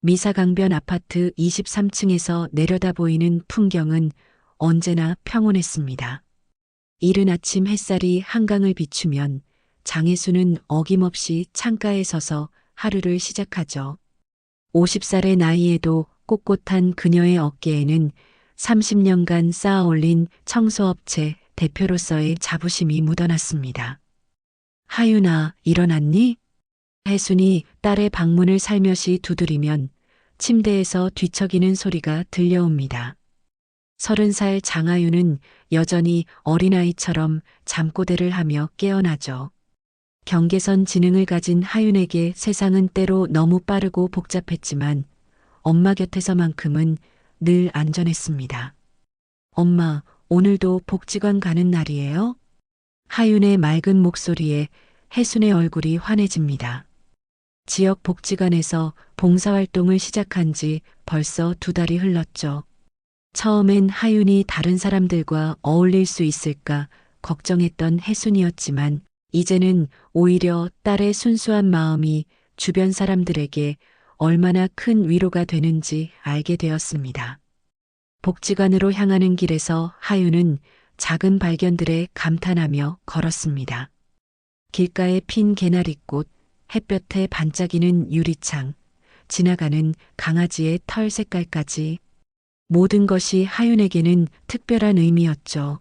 미사강변 아파트 23층에서 내려다 보이는 풍경은 언제나 평온했습니다. 이른 아침 햇살이 한강을 비추면 장혜수는 어김없이 창가에 서서 하루를 시작하죠. 50살의 나이에도 꼿꼿한 그녀의 어깨에는 30년간 쌓아올린 청소업체 대표로서의 자부심이 묻어났습니다. 하윤아, 일어났니? 혜순이 딸의 방문을 살며시 두드리면 침대에서 뒤척이는 소리가 들려옵니다. 30살 장하윤은 여전히 어린아이처럼 잠꼬대를 하며 깨어나죠. 경계선 지능을 가진 하윤에게 세상은 때로 너무 빠르고 복잡했지만 엄마 곁에서만큼은 늘 안전했습니다. 엄마, 오늘도 복지관 가는 날이에요? 하윤의 맑은 목소리에 혜순의 얼굴이 환해집니다. 지역 복지관에서 봉사활동을 시작한 지 벌써 2달이 흘렀죠. 처음엔 하윤이 다른 사람들과 어울릴 수 있을까 걱정했던 혜순이었지만 이제는 오히려 딸의 순수한 마음이 주변 사람들에게 얼마나 큰 위로가 되는지 알게 되었습니다. 복지관으로 향하는 길에서 하윤은 작은 발견들에 감탄하며 걸었습니다. 길가에 핀 개나리꽃, 햇볕에 반짝이는 유리창, 지나가는 강아지의 털 색깔까지 모든 것이 하윤에게는 특별한 의미였죠.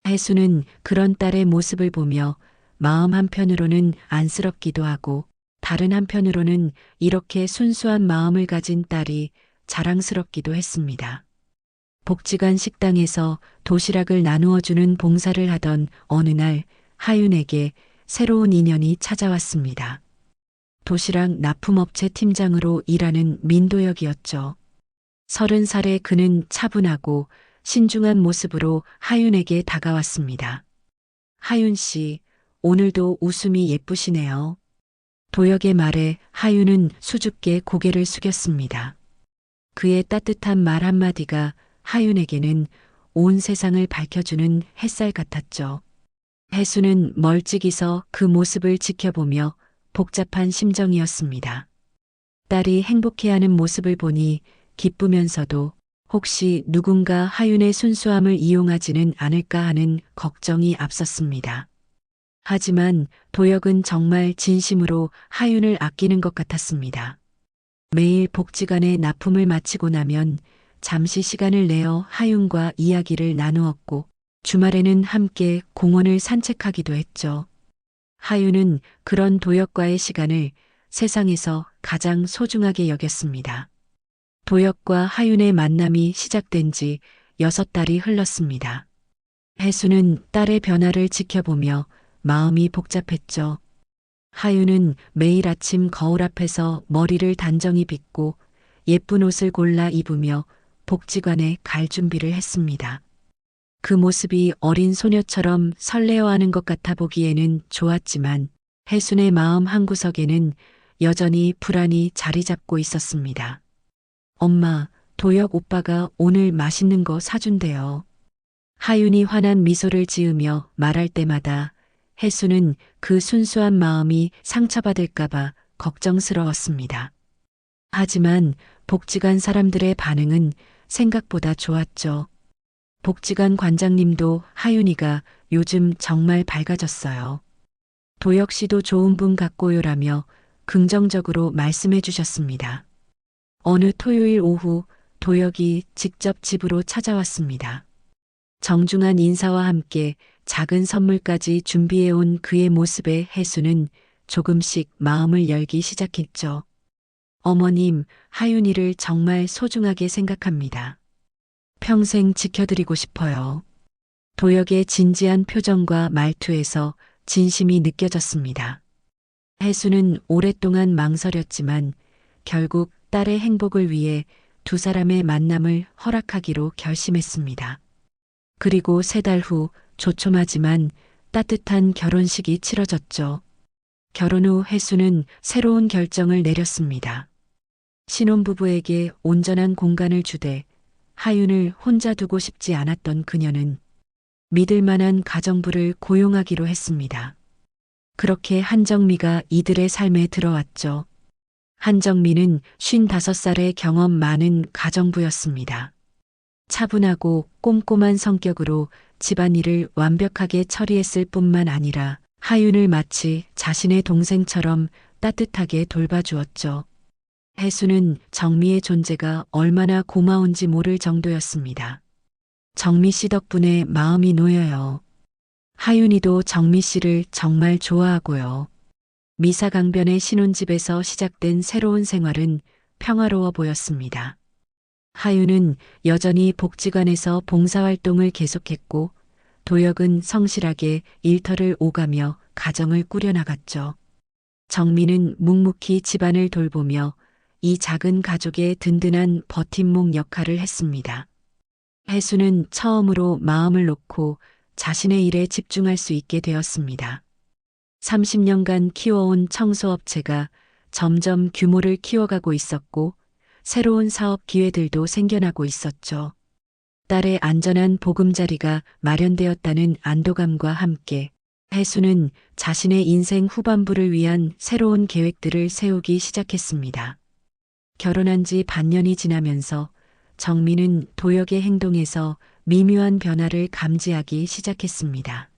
혜수는 그런 딸의 모습을 보며 마음 한편으로는 안쓰럽기도 하고 다른 한편으로는 이렇게 순수한 마음을 가진 딸이 자랑스럽기도 했습니다. 복지관 식당에서 도시락을 나누어 주는 봉사를 하던 어느 날 하윤에게 새로운 인연이 찾아왔습니다. 도시락 납품업체 팀장으로 일하는 민도혁이었죠. 30살의 그는 차분하고 신중한 모습으로 하윤에게 다가왔습니다. 하윤 씨, 오늘도 웃음이 예쁘시네요. 도혁의 말에 하윤은 수줍게 고개를 숙였습니다. 그의 따뜻한 말 한마디가 하윤에게는 온 세상을 밝혀주는 햇살 같았죠. 혜수는 멀찍이 서 그 모습을 지켜보며 복잡한 심정이었습니다. 딸이 행복해하는 모습을 보니 기쁘면서도 혹시 누군가 하윤의 순수함을 이용하지는 않을까 하는 걱정이 앞섰습니다. 하지만 도혁은 정말 진심으로 하윤을 아끼는 것 같았습니다. 매일 복지관에 납품을 마치고 나면 잠시 시간을 내어 하윤과 이야기를 나누었고 주말에는 함께 공원을 산책하기도 했죠. 하윤은 그런 도혁과의 시간을 세상에서 가장 소중하게 여겼습니다. 도혁과 하윤의 만남이 시작된 지 6달이 흘렀습니다. 혜수는 딸의 변화를 지켜보며 마음이 복잡했죠. 하윤은 매일 아침 거울 앞에서 머리를 단정히 빗고 예쁜 옷을 골라 입으며 복지관에 갈 준비를 했습니다. 그 모습이 어린 소녀처럼 설레어하는 것 같아 보기에는 좋았지만 혜순의 마음 한구석에는 여전히 불안이 자리 잡고 있었습니다. 엄마, 도혁 오빠가 오늘 맛있는 거 사준대요. 하윤이 환한 미소를 지으며 말할 때마다 혜수는 그 순수한 마음이 상처받을까봐 걱정스러웠습니다. 하지만 복지관 사람들의 반응은 생각보다 좋았죠. 복지관 관장님도 하윤이가 요즘 정말 밝아졌어요. 도혁 씨도 좋은 분 같고요라며 긍정적으로 말씀해 주셨습니다. 어느 토요일 오후 도혁이 직접 집으로 찾아왔습니다. 정중한 인사와 함께 작은 선물까지 준비해온 그의 모습에 혜수는 조금씩 마음을 열기 시작했죠. 어머님, 하윤이를 정말 소중하게 생각합니다. 평생 지켜드리고 싶어요. 도혁의 진지한 표정과 말투에서 진심이 느껴졌습니다. 혜수는 오랫동안 망설였지만 결국 딸의 행복을 위해 두 사람의 만남을 허락하기로 결심했습니다. 그리고 3달 후 조촐하지만 따뜻한 결혼식이 치러졌죠. 결혼 후 혜수는 새로운 결정을 내렸습니다. 신혼부부에게 온전한 공간을 주되 하윤을 혼자 두고 싶지 않았던 그녀는 믿을 만한 가정부를 고용하기로 했습니다. 그렇게 한정미가 이들의 삶에 들어왔죠. 한정민은 55살의 경험 많은 가정부였습니다. 차분하고 꼼꼼한 성격으로 집안일을 완벽하게 처리했을 뿐만 아니라 하윤을 마치 자신의 동생처럼 따뜻하게 돌봐주었죠. 혜수는 정미의 존재가 얼마나 고마운지 모를 정도였습니다. 정미 씨 덕분에 마음이 놓여요. 하윤이도 정미 씨를 정말 좋아하고요. 미사강변의 신혼집에서 시작된 새로운 생활은 평화로워 보였습니다. 하윤은 여전히 복지관에서 봉사활동을 계속했고 도혁은 성실하게 일터를 오가며 가정을 꾸려나갔죠. 정미는 묵묵히 집안을 돌보며 이 작은 가족의 든든한 버팀목 역할을 했습니다. 혜수는 처음으로 마음을 놓고 자신의 일에 집중할 수 있게 되었습니다. 30년간 키워온 청소업체가 점점 규모를 키워가고 있었고 새로운 사업 기회들도 생겨나고 있었죠. 딸의 안전한 보금자리가 마련되었다는 안도감과 함께 혜수는 자신의 인생 후반부를 위한 새로운 계획들을 세우기 시작했습니다. 결혼한 지 반년이 지나면서 정미는 도혁의 행동에서 미묘한 변화를 감지하기 시작했습니다.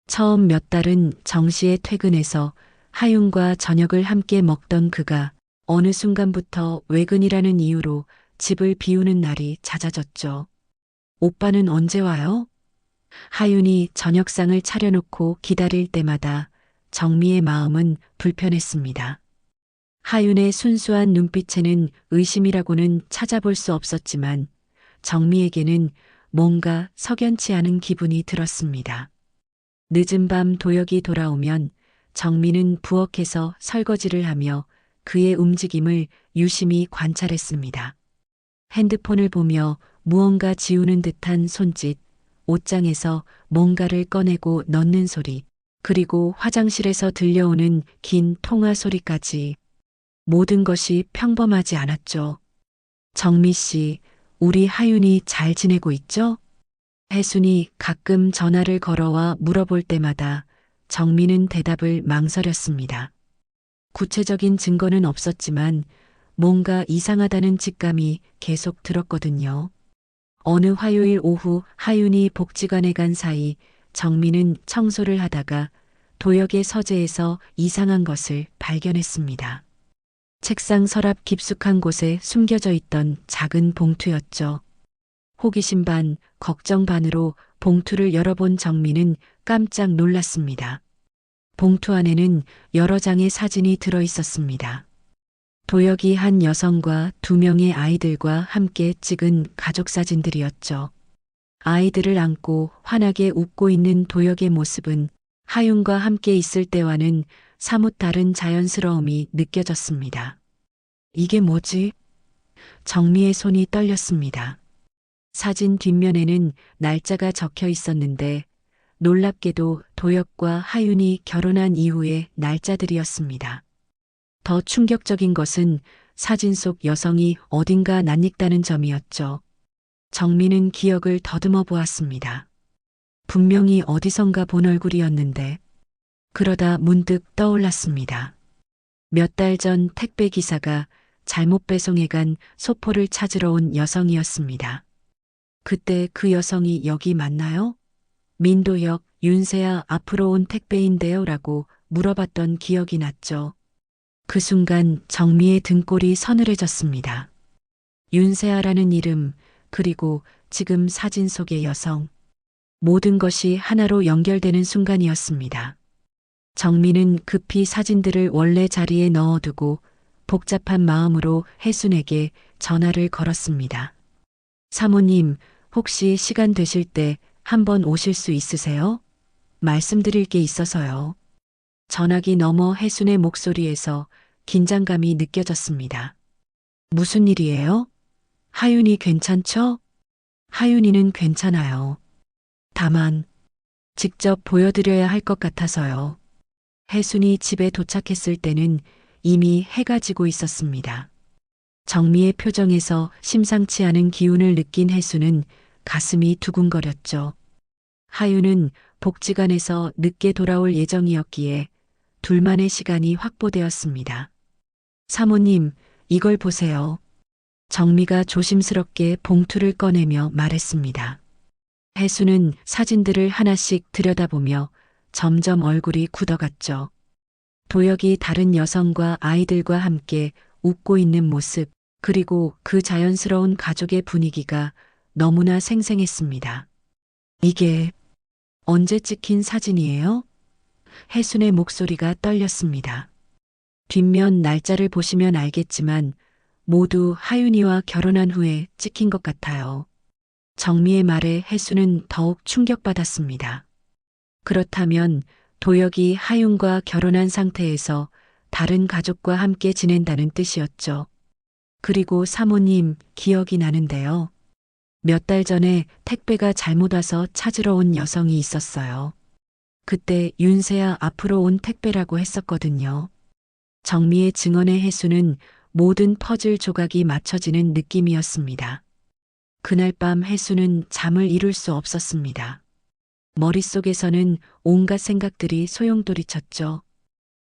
처음 몇 달은 정시에 퇴근해서 하윤과 저녁을 함께 먹던 그가 어느 순간부터 외근이라는 이유로 집을 비우는 날이 잦아졌죠. 오빠는 언제 와요? 하윤이 저녁상을 차려놓고 기다릴 때마다 정미의 마음은 불편했습니다. 하윤의 순수한 눈빛에는 의심이라고는 찾아볼 수 없었지만 정미에게는 뭔가 석연치 않은 기분이 들었습니다. 늦은 밤 도혁이 돌아오면 정미는 부엌에서 설거지를 하며 그의 움직임을 유심히 관찰했습니다. 핸드폰을 보며 무언가 지우는 듯한 손짓, 옷장에서 뭔가를 꺼내고 넣는 소리, 그리고 화장실에서 들려오는 긴 통화 소리까지 모든 것이 평범하지 않았죠. 정미 씨, 우리 하윤이 잘 지내고 있죠? 혜순이 가끔 전화를 걸어와 물어볼 때마다 정미는 대답을 망설였습니다. 구체적인 증거는 없었지만 뭔가 이상하다는 직감이 계속 들었거든요. 어느 화요일 오후 하윤이 복지관에 간 사이 정미는 청소를 하다가 도역의 서재에서 이상한 것을 발견했습니다. 책상 서랍 깊숙한 곳에 숨겨져 있던 작은 봉투였죠. 호기심 반, 걱정 반으로 봉투를 열어본 정미는 깜짝 놀랐습니다. 봉투 안에는 여러 장의 사진이 들어 있었습니다. 도혁이 한 여성과 2명의 아이들과 함께 찍은 가족 사진들이었죠. 아이들을 안고 환하게 웃고 있는 도혁의 모습은 하윤과 함께 있을 때와는 사뭇 다른 자연스러움이 느껴졌습니다. 이게 뭐지? 정미의 손이 떨렸습니다. 사진 뒷면에는 날짜가 적혀 있었는데 놀랍게도 도혁과 하윤이 결혼한 이후의 날짜들이었습니다. 더 충격적인 것은 사진 속 여성이 어딘가 낯익다는 점이었죠. 정미는 기억을 더듬어 보았습니다. 분명히 어디선가 본 얼굴이었는데 그러다 문득 떠올랐습니다. 몇 달 전 택배 기사가 잘못 배송해 간 소포를 찾으러 온 여성이었습니다. 그때 그 여성이 여기 맞나요? 민도혁, 윤세아 앞으로 온 택배인데요 라고 물어봤던 기억이 났죠. 그 순간 정미의 등골이 서늘해졌습니다. 윤세아라는 이름, 그리고 지금 사진 속의 여성. 모든 것이 하나로 연결되는 순간이었습니다. 정미는 급히 사진들을 원래 자리에 넣어두고 복잡한 마음으로 혜순에게 전화를 걸었습니다. 사모님, 혹시 시간 되실 때 한번 오실 수 있으세요? 말씀드릴 게 있어서요. 전화기 너머 혜순의 목소리에서 긴장감이 느껴졌습니다. 무슨 일이에요? 하윤이 괜찮죠? 하윤이는 괜찮아요. 다만 직접 보여드려야 할 것 같아서요. 혜순이 집에 도착했을 때는 이미 해가 지고 있었습니다. 정미의 표정에서 심상치 않은 기운을 느낀 혜순은 가슴이 두근거렸죠. 하윤은 복지관에서 늦게 돌아올 예정이었기에 둘만의 시간이 확보되었습니다. 사모님, 이걸 보세요. 정미가 조심스럽게 봉투를 꺼내며 말했습니다. 혜수는 사진들을 하나씩 들여다보며 점점 얼굴이 굳어갔죠. 도혁이 다른 여성과 아이들과 함께 웃고 있는 모습, 그리고 그 자연스러운 가족의 분위기가 너무나 생생했습니다. 이게 언제 찍힌 사진이에요? 혜순의 목소리가 떨렸습니다. 뒷면 날짜를 보시면 알겠지만 모두 하윤이와 결혼한 후에 찍힌 것 같아요. 정미의 말에 혜순은 더욱 충격받았습니다. 그렇다면 도혁이 하윤과 결혼한 상태에서 다른 가족과 함께 지낸다는 뜻이었죠. 그리고 사모님, 기억이 나는데요. 몇 달 전에 택배가 잘못 와서 찾으러 온 여성이 있었어요. 그때 윤세야 앞으로 온 택배라고 했었거든요. 정미의 증언의 혜수는 모든 퍼즐 조각이 맞춰지는 느낌이었습니다. 그날 밤 혜수는 잠을 이룰 수 없었습니다. 머릿속에서는 온갖 생각들이 소용돌이쳤죠.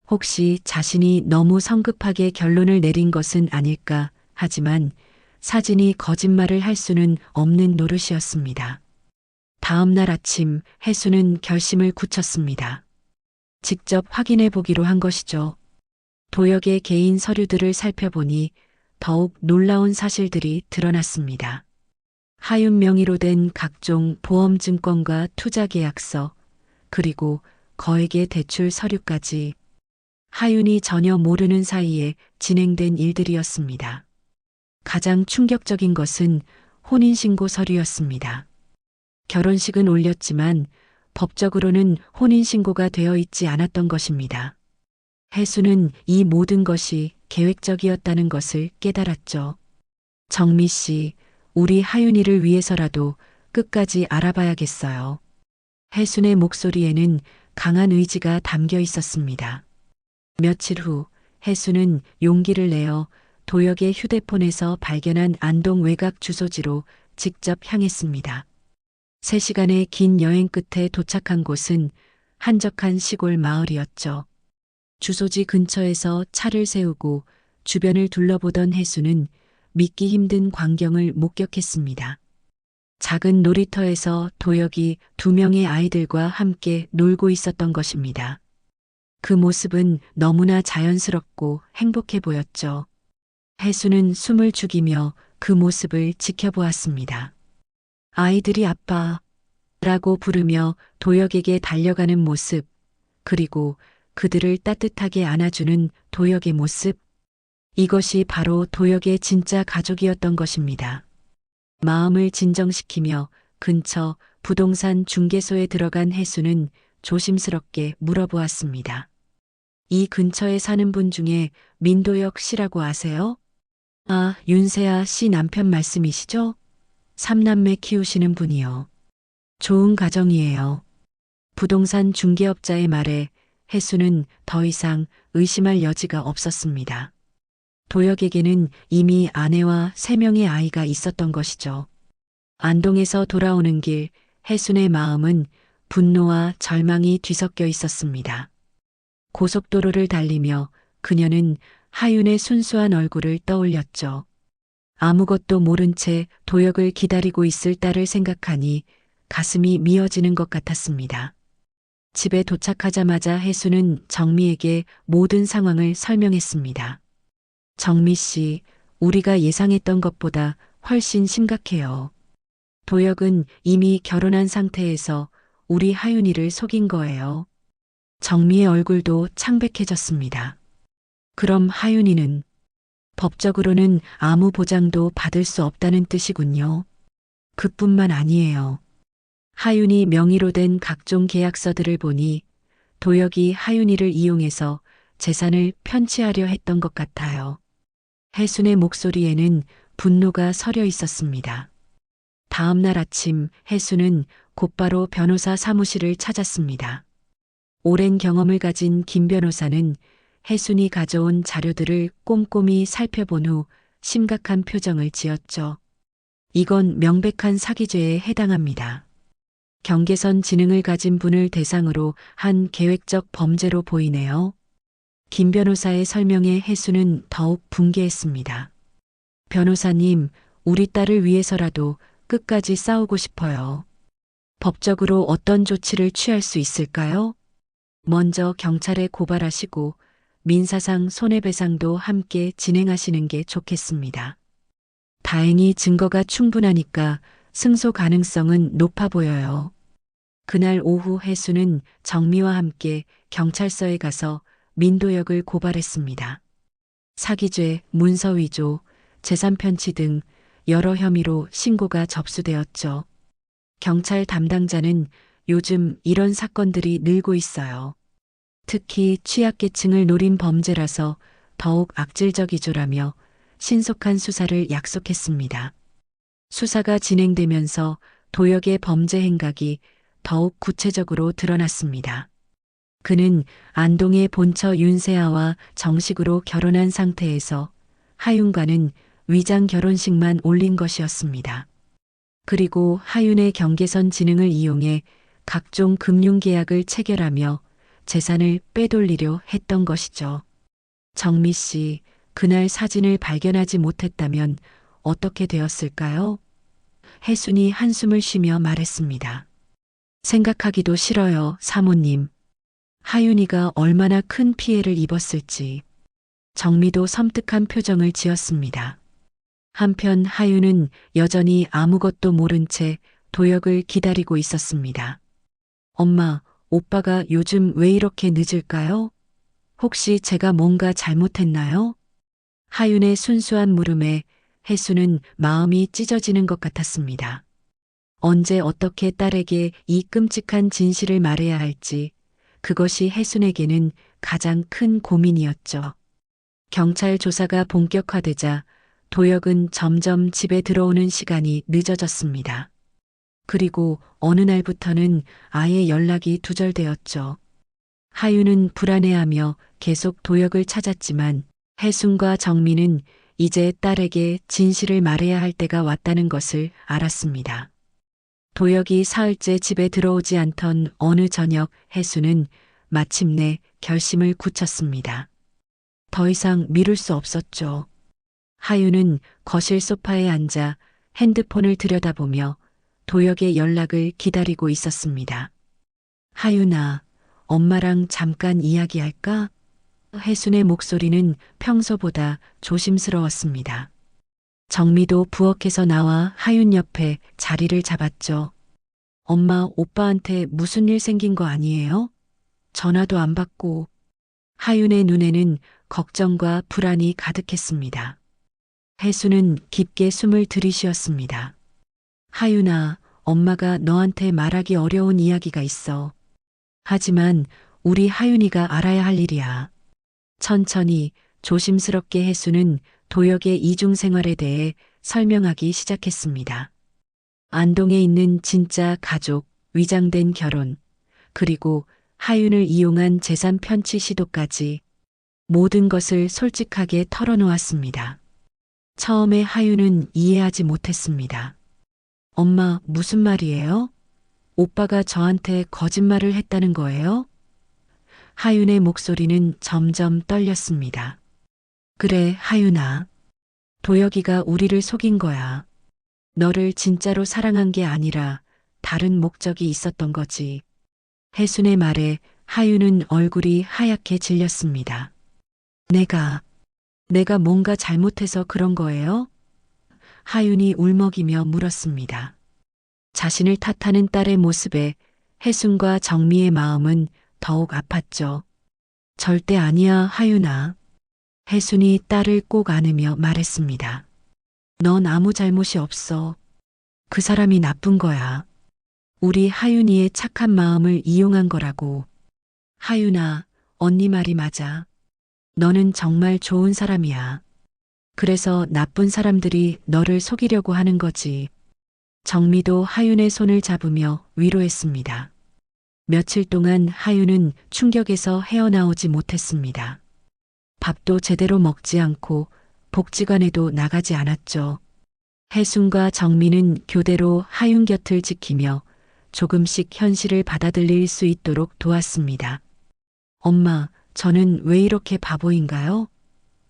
혹시 자신이 너무 성급하게 결론을 내린 것은 아닐까, 하지만 사진이 거짓말을 할 수는 없는 노릇이었습니다. 다음 날 아침 혜수는 결심을 굳혔습니다. 직접 확인해 보기로 한 것이죠. 도혁의 개인 서류들을 살펴보니 더욱 놀라운 사실들이 드러났습니다. 하윤 명의로 된 각종 보험증권과 투자계약서, 그리고 거액의 대출 서류까지 하윤이 전혀 모르는 사이에 진행된 일들이었습니다. 가장 충격적인 것은 혼인신고 서류였습니다. 결혼식은 올렸지만 법적으로는 혼인신고가 되어 있지 않았던 것입니다. 혜수는 이 모든 것이 계획적이었다는 것을 깨달았죠. 정미 씨, 우리 하윤이를 위해서라도 끝까지 알아봐야겠어요. 혜순의 목소리에는 강한 의지가 담겨 있었습니다. 며칠 후 혜수는 용기를 내어 도혁의 휴대폰에서 발견한 안동 외곽 주소지로 직접 향했습니다. 3시간의 긴 여행 끝에 도착한 곳은 한적한 시골 마을이었죠. 주소지 근처에서 차를 세우고 주변을 둘러보던 혜수는 믿기 힘든 광경을 목격했습니다. 작은 놀이터에서 도혁이 2명의 아이들과 함께 놀고 있었던 것입니다. 그 모습은 너무나 자연스럽고 행복해 보였죠. 혜수는 숨을 죽이며 그 모습을 지켜보았습니다. 아이들이 아빠라고 부르며 도혁에게 달려가는 모습, 그리고 그들을 따뜻하게 안아주는 도혁의 모습, 이것이 바로 도혁의 진짜 가족이었던 것입니다. 마음을 진정시키며 근처 부동산 중개소에 들어간 혜수는 조심스럽게 물어보았습니다. 이 근처에 사는 분 중에 민도혁 씨라고 아세요? 아, 윤세아 씨 남편 말씀이시죠? 3남매 키우시는 분이요. 좋은 가정이에요. 부동산 중개업자의 말에 혜수는 더 이상 의심할 여지가 없었습니다. 도혁에게는 이미 아내와 3명의 아이가 있었던 것이죠. 안동에서 돌아오는 길 혜순의 마음은 분노와 절망이 뒤섞여 있었습니다. 고속도로를 달리며 그녀는 하윤의 순수한 얼굴을 떠올렸죠. 아무것도 모른 채 도혁을 기다리고 있을 딸을 생각하니 가슴이 미어지는 것 같았습니다. 집에 도착하자마자 혜수는 정미에게 모든 상황을 설명했습니다. 정미 씨, 우리가 예상했던 것보다 훨씬 심각해요. 도혁은 이미 결혼한 상태에서 우리 하윤이를 속인 거예요. 정미의 얼굴도 창백해졌습니다. 그럼 하윤이는 법적으로는 아무 보장도 받을 수 없다는 뜻이군요. 그뿐만 아니에요. 하윤이 명의로 된 각종 계약서들을 보니 도혁이 하윤이를 이용해서 재산을 편취하려 했던 것 같아요. 혜순의 목소리에는 분노가 서려 있었습니다. 다음 날 아침 혜순은 곧바로 변호사 사무실을 찾았습니다. 오랜 경험을 가진 김 변호사는 혜순이 가져온 자료들을 꼼꼼히 살펴본 후 심각한 표정을 지었죠. 이건 명백한 사기죄에 해당합니다. 경계선 지능을 가진 분을 대상으로 한 계획적 범죄로 보이네요. 김 변호사의 설명에 혜수는 더욱 분개했습니다. 변호사님, 우리 딸을 위해서라도 끝까지 싸우고 싶어요. 법적으로 어떤 조치를 취할 수 있을까요? 먼저 경찰에 고발하시고 민사상 손해배상도 함께 진행하시는 게 좋겠습니다. 다행히 증거가 충분하니까 승소 가능성은 높아 보여요. 그날 오후 혜수는 정미와 함께 경찰서에 가서 민도혁을 고발했습니다. 사기죄, 문서위조, 재산 편취 등 여러 혐의로 신고가 접수되었죠. 경찰 담당자는 요즘 이런 사건들이 늘고 있어요. 특히 취약계층을 노린 범죄라서 더욱 악질적이죠라며 신속한 수사를 약속했습니다. 수사가 진행되면서 도혁의 범죄 행각이 더욱 구체적으로 드러났습니다. 그는 안동의 본처 윤세아와 정식으로 결혼한 상태에서 하윤과는 위장 결혼식만 올린 것이었습니다. 그리고 하윤의 경계선 지능을 이용해 각종 금융계약을 체결하며 재산을 빼돌리려 했던 것이죠. 정미 씨, 그날 사진을 발견하지 못했다면 어떻게 되었을까요? 혜순이 한숨을 쉬며 말했습니다. 생각하기도 싫어요, 사모님. 하윤이가 얼마나 큰 피해를 입었을지. 정미도 섬뜩한 표정을 지었습니다. 한편 하윤은 여전히 아무것도 모른 채 도혁을 기다리고 있었습니다. 엄마, 오빠가 요즘 왜 이렇게 늦을까요? 혹시 제가 뭔가 잘못했나요? 하윤의 순수한 물음에 혜수는 마음이 찢어지는 것 같았습니다. 언제 어떻게 딸에게 이 끔찍한 진실을 말해야 할지 그것이 혜순에게는 가장 큰 고민이었죠. 경찰 조사가 본격화되자 도혁은 점점 집에 들어오는 시간이 늦어졌습니다. 그리고 어느 날부터는 아예 연락이 두절되었죠. 하윤은 불안해하며 계속 도혁을 찾았지만 혜순과 정민은 이제 딸에게 진실을 말해야 할 때가 왔다는 것을 알았습니다. 도혁이 사흘째 집에 들어오지 않던 어느 저녁 혜순은 마침내 결심을 굳혔습니다. 더 이상 미룰 수 없었죠. 하윤은 거실 소파에 앉아 핸드폰을 들여다보며 도혁의 연락을 기다리고 있었습니다. 하윤아, 엄마랑 잠깐 이야기할까? 혜순의 목소리는 평소보다 조심스러웠습니다. 정미도 부엌에서 나와 하윤 옆에 자리를 잡았죠. 엄마, 오빠한테 무슨 일 생긴 거 아니에요? 전화도 안 받고. 하윤의 눈에는 걱정과 불안이 가득했습니다. 혜수는 깊게 숨을 들이쉬었습니다. 하윤아, 엄마가 너한테 말하기 어려운 이야기가 있어. 하지만 우리 하윤이가 알아야 할 일이야. 천천히 조심스럽게 혜수는 도혁의 이중 생활에 대해 설명하기 시작했습니다. 안동에 있는 진짜 가족, 위장된 결혼, 그리고 하윤을 이용한 재산 편취 시도까지 모든 것을 솔직하게 털어놓았습니다. 처음에 하윤은 이해하지 못했습니다. 엄마, 무슨 말이에요? 오빠가 저한테 거짓말을 했다는 거예요? 하윤의 목소리는 점점 떨렸습니다. 그래, 하윤아. 도혁이가 우리를 속인 거야. 너를 진짜로 사랑한 게 아니라 다른 목적이 있었던 거지. 혜순의 말에 하윤은 얼굴이 하얗게 질렸습니다. 내가 뭔가 잘못해서 그런 거예요? 하윤이 울먹이며 물었습니다. 자신을 탓하는 딸의 모습에 혜순과 정미의 마음은 더욱 아팠죠. 절대 아니야, 하윤아. 혜순이 딸을 꼭 안으며 말했습니다. 넌 아무 잘못이 없어. 그 사람이 나쁜 거야. 우리 하윤이의 착한 마음을 이용한 거라고. 하윤아, 언니 말이 맞아. 너는 정말 좋은 사람이야. 그래서 나쁜 사람들이 너를 속이려고 하는 거지. 정미도 하윤의 손을 잡으며 위로했습니다. 며칠 동안 하윤은 충격에서 헤어나오지 못했습니다. 밥도 제대로 먹지 않고 복지관에도 나가지 않았죠. 혜순과 정민은 교대로 하윤 곁을 지키며 조금씩 현실을 받아들일 수 있도록 도왔습니다. 엄마, 저는 왜 이렇게 바보인가요?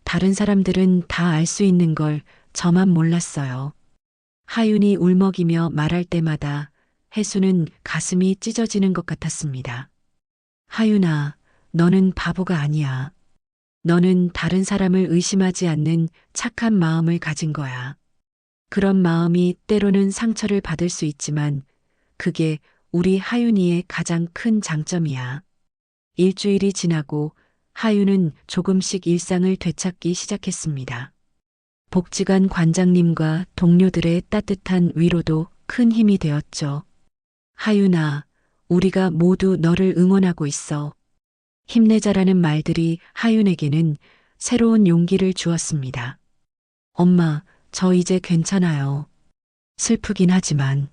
다른 사람들은 다 알 수 있는 걸 저만 몰랐어요. 하윤이 울먹이며 말할 때마다 혜수는 가슴이 찢어지는 것 같았습니다. 하윤아, 너는 바보가 아니야. 너는 다른 사람을 의심하지 않는 착한 마음을 가진 거야. 그런 마음이 때로는 상처를 받을 수 있지만 그게 우리 하윤이의 가장 큰 장점이야. 일주일이 지나고 하윤은 조금씩 일상을 되찾기 시작했습니다. 복지관 관장님과 동료들의 따뜻한 위로도 큰 힘이 되었죠. 하윤아, 우리가 모두 너를 응원하고 있어. 힘내자라는 말들이 하윤에게는 새로운 용기를 주었습니다. 엄마, 저 이제 괜찮아요. 슬프긴 하지만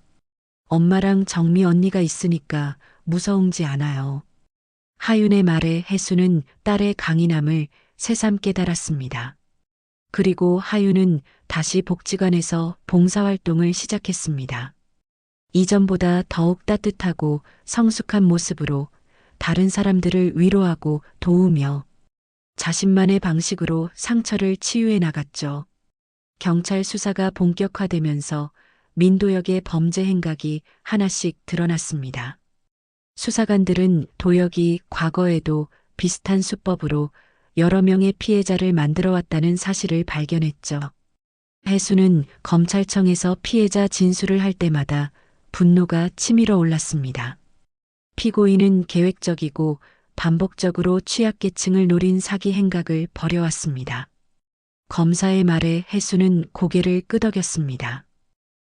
엄마랑 정미 언니가 있으니까 무서움지 않아요. 하윤의 말에 혜수는 딸의 강인함을 새삼 깨달았습니다. 그리고 하윤은 다시 복지관에서 봉사활동을 시작했습니다. 이전보다 더욱 따뜻하고 성숙한 모습으로 다른 사람들을 위로하고 도우며 자신만의 방식으로 상처를 치유해 나갔죠. 경찰 수사가 본격화되면서 민도역의 범죄 행각이 하나씩 드러났습니다. 수사관들은 도역이 과거에도 비슷한 수법으로 여러 명의 피해자를 만들어 왔다는 사실을 발견했죠. 혜수는 검찰청에서 피해자 진술을 할 때마다 분노가 치밀어 올랐습니다. 피고인은 계획적이고 반복적으로 취약계층을 노린 사기 행각을 벌여왔습니다. 검사의 말에 혜수는 고개를 끄덕였습니다.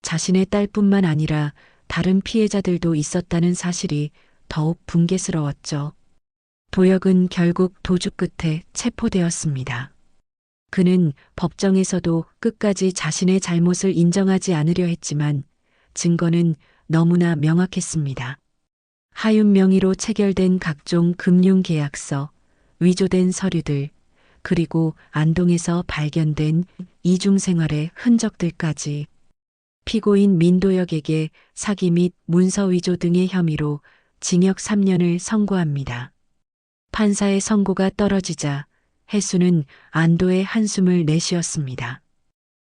자신의 딸뿐만 아니라 다른 피해자들도 있었다는 사실이 더욱 붕괴스러웠죠. 도역은 결국 도주 끝에 체포되었습니다. 그는 법정에서도 끝까지 자신의 잘못을 인정하지 않으려 했지만 증거는 너무나 명확했습니다. 하윤 명의로 체결된 각종 금융계약서, 위조된 서류들, 그리고 안동에서 발견된 이중생활의 흔적들까지 피고인 민도역에게 사기 및 문서 위조 등의 혐의로 징역 3년을 선고합니다. 판사의 선고가 떨어지자 혜수는 안도의 한숨을 내쉬었습니다.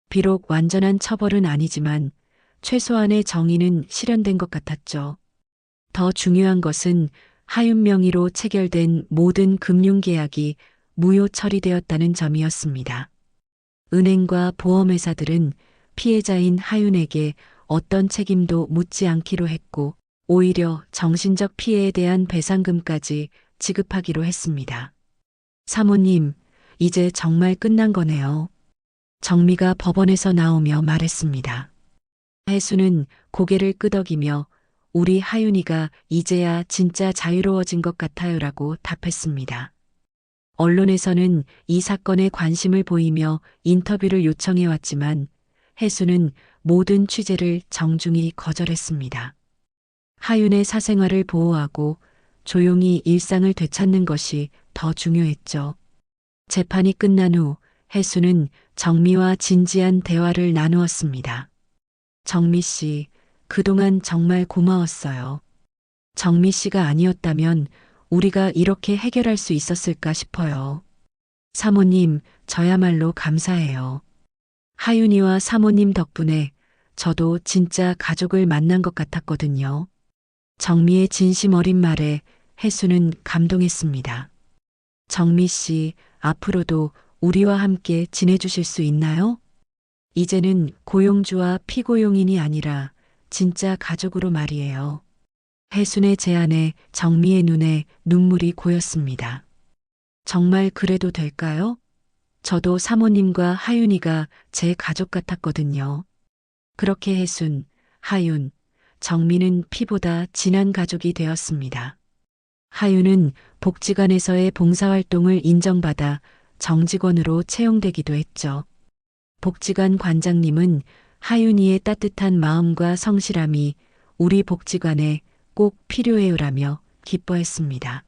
비록 완전한 처벌은 아니지만 최소한의 정의는 실현된 것 같았죠. 더 중요한 것은 하윤 명의로 체결된 모든 금융계약이 무효 처리되었다는 점이었습니다. 은행과 보험회사들은 피해자인 하윤에게 어떤 책임도 묻지 않기로 했고 오히려 정신적 피해에 대한 배상금까지 지급하기로 했습니다. 사모님, 이제 정말 끝난 거네요. 정미가 법원에서 나오며 말했습니다. 혜수는 고개를 끄덕이며 우리 하윤이가 이제야 진짜 자유로워진 것 같아요라고 답했습니다. 언론에서는 이 사건에 관심을 보이며 인터뷰를 요청해왔지만 혜수는 모든 취재를 정중히 거절했습니다. 하윤의 사생활을 보호하고 조용히 일상을 되찾는 것이 더 중요했죠. 재판이 끝난 후 혜수는 정미와 진지한 대화를 나누었습니다. 정미 씨, 그동안 정말 고마웠어요. 정미 씨가 아니었다면 우리가 이렇게 해결할 수 있었을까 싶어요. 사모님, 저야말로 감사해요. 하윤이와 사모님 덕분에 저도 진짜 가족을 만난 것 같았거든요. 정미의 진심 어린 말에 혜수는 감동했습니다. 정미 씨, 앞으로도 우리와 함께 지내주실 수 있나요? 이제는 고용주와 피고용인이 아니라 진짜 가족으로 말이에요. 혜순의 제안에 정미의 눈에 눈물이 고였습니다. 정말 그래도 될까요? 저도 사모님과 하윤이가 제 가족 같았거든요. 그렇게 혜순, 하윤, 정미는 피보다 진한 가족이 되었습니다. 하윤은 복지관에서의 봉사활동을 인정받아 정직원으로 채용되기도 했죠. 복지관 관장님은 하윤이의 따뜻한 마음과 성실함이 우리 복지관에 꼭 필요해요라며 기뻐했습니다.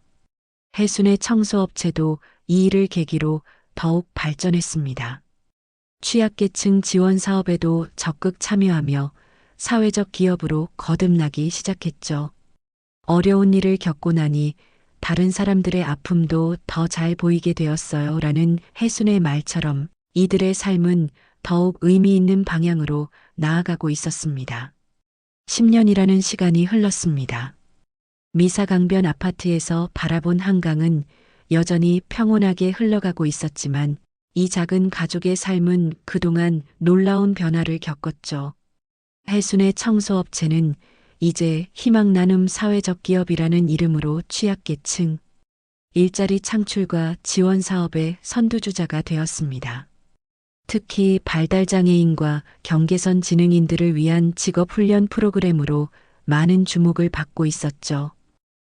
혜순의 청소업체도 이 일을 계기로 더욱 발전했습니다. 취약계층 지원 사업에도 적극 참여하며 사회적 기업으로 거듭나기 시작했죠. 어려운 일을 겪고 나니 다른 사람들의 아픔도 더 잘 보이게 되었어요. 라는 혜순의 말처럼 이들의 삶은 더욱 의미 있는 방향으로 나아가고 있었습니다. 10년이라는 시간이 흘렀습니다. 미사강변 아파트에서 바라본 한강은 여전히 평온하게 흘러가고 있었지만 이 작은 가족의 삶은 그동안 놀라운 변화를 겪었죠. 혜순의 청소업체는 이제 희망나눔 사회적 기업이라는 이름으로 취약계층, 일자리 창출과 지원 사업의 선두주자가 되었습니다. 특히 발달장애인과 경계선 지능인들을 위한 직업훈련 프로그램으로 많은 주목을 받고 있었죠.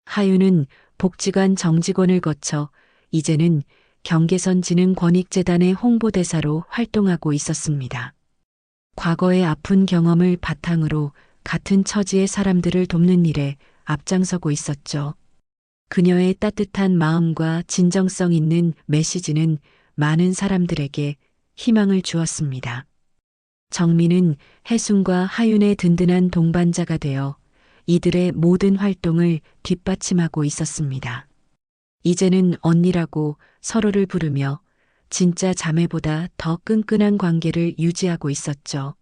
하윤은 복지관 정직원을 거쳐 이제는 경계선지능권익재단의 홍보대사로 활동하고 있었습니다. 과거의 아픈 경험을 바탕으로 같은 처지의 사람들을 돕는 일에 앞장서고 있었죠. 그녀의 따뜻한 마음과 진정성 있는 메시지는 많은 사람들에게 희망을 주었습니다. 정민은 혜순과 하윤의 든든한 동반자가 되어 이들의 모든 활동을 뒷받침하고 있었습니다. 이제는 언니라고 서로를 부르며 진짜 자매보다 더 끈끈한 관계를 유지하고 있었죠.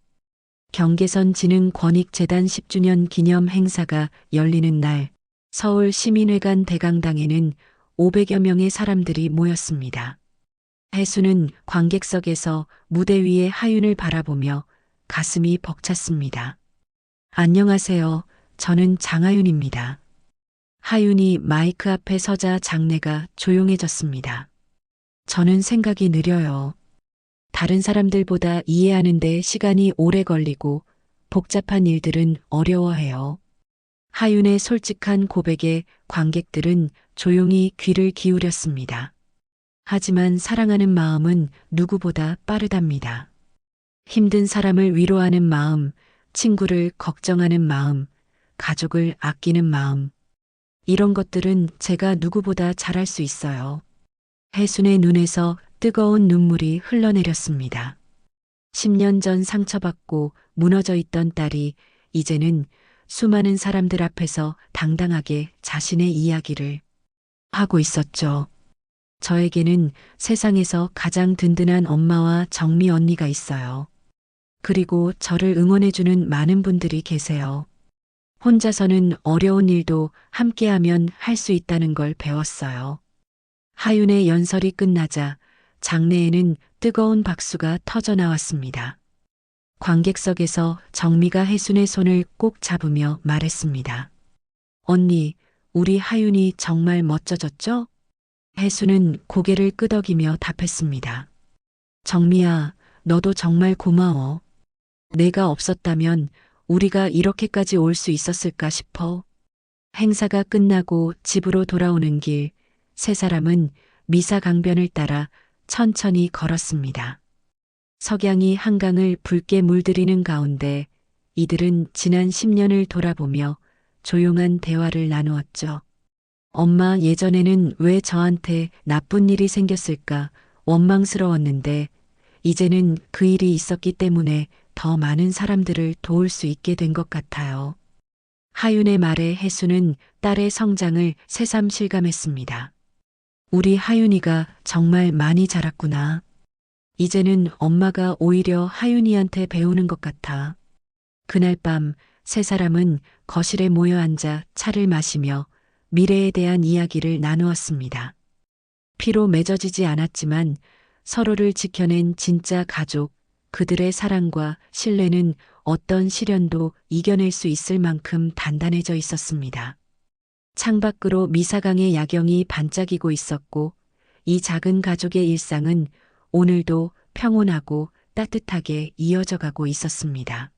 경계선 지능권익재단 10주년 기념 행사가 열리는 날 서울 시민회관 대강당에는 500여 명의 사람들이 모였습니다. 혜순은 관객석에서 무대 위의 하윤을 바라보며 가슴이 벅찼습니다. 안녕하세요. 저는 장하윤입니다. 하윤이 마이크 앞에 서자 장내가 조용해졌습니다. 저는 생각이 느려요. 다른 사람들보다 이해하는데 시간이 오래 걸리고 복잡한 일들은 어려워해요. 하윤의 솔직한 고백에 관객들은 조용히 귀를 기울였습니다. 하지만 사랑하는 마음은 누구보다 빠르답니다. 힘든 사람을 위로하는 마음, 친구를 걱정하는 마음, 가족을 아끼는 마음. 이런 것들은 제가 누구보다 잘할 수 있어요. 혜순의 눈에서 뜨거운 눈물이 흘러내렸습니다. 10년 전 상처받고 무너져 있던 딸이 이제는 수많은 사람들 앞에서 당당하게 자신의 이야기를 하고 있었죠. 저에게는 세상에서 가장 든든한 엄마와 정미 언니가 있어요. 그리고 저를 응원해주는 많은 분들이 계세요. 혼자서는 어려운 일도 함께하면 할 수 있다는 걸 배웠어요. 하윤의 연설이 끝나자 장내에는 뜨거운 박수가 터져 나왔습니다. 관객석에서 정미가 혜순의 손을 꼭 잡으며 말했습니다. 언니, 우리 하윤이 정말 멋져졌죠? 혜순은 고개를 끄덕이며 답했습니다. 정미야, 너도 정말 고마워. 내가 없었다면 우리가 이렇게까지 올 수 있었을까 싶어. 행사가 끝나고 집으로 돌아오는 길, 세 사람은 미사강변을 따라 천천히 걸었습니다. 석양이 한강을 붉게 물들이는 가운데 이들은 지난 10년을 돌아보며 조용한 대화를 나누었죠. 엄마, 예전에는 왜 저한테 나쁜 일이 생겼을까 원망스러웠는데 이제는 그 일이 있었기 때문에 더 많은 사람들을 도울 수 있게 된 것 같아요. 하윤의 말에 혜순은 딸의 성장을 새삼 실감했습니다. 우리 하윤이가 정말 많이 자랐구나. 이제는 엄마가 오히려 하윤이한테 배우는 것 같아. 그날 밤 세 사람은 거실에 모여 앉아 차를 마시며 미래에 대한 이야기를 나누었습니다. 피로 맺어지지 않았지만 서로를 지켜낸 진짜 가족, 그들의 사랑과 신뢰는 어떤 시련도 이겨낼 수 있을 만큼 단단해져 있었습니다. 창밖으로 미사강의 야경이 반짝이고 있었고 이 작은 가족의 일상은 오늘도 평온하고 따뜻하게 이어져 가고 있었습니다.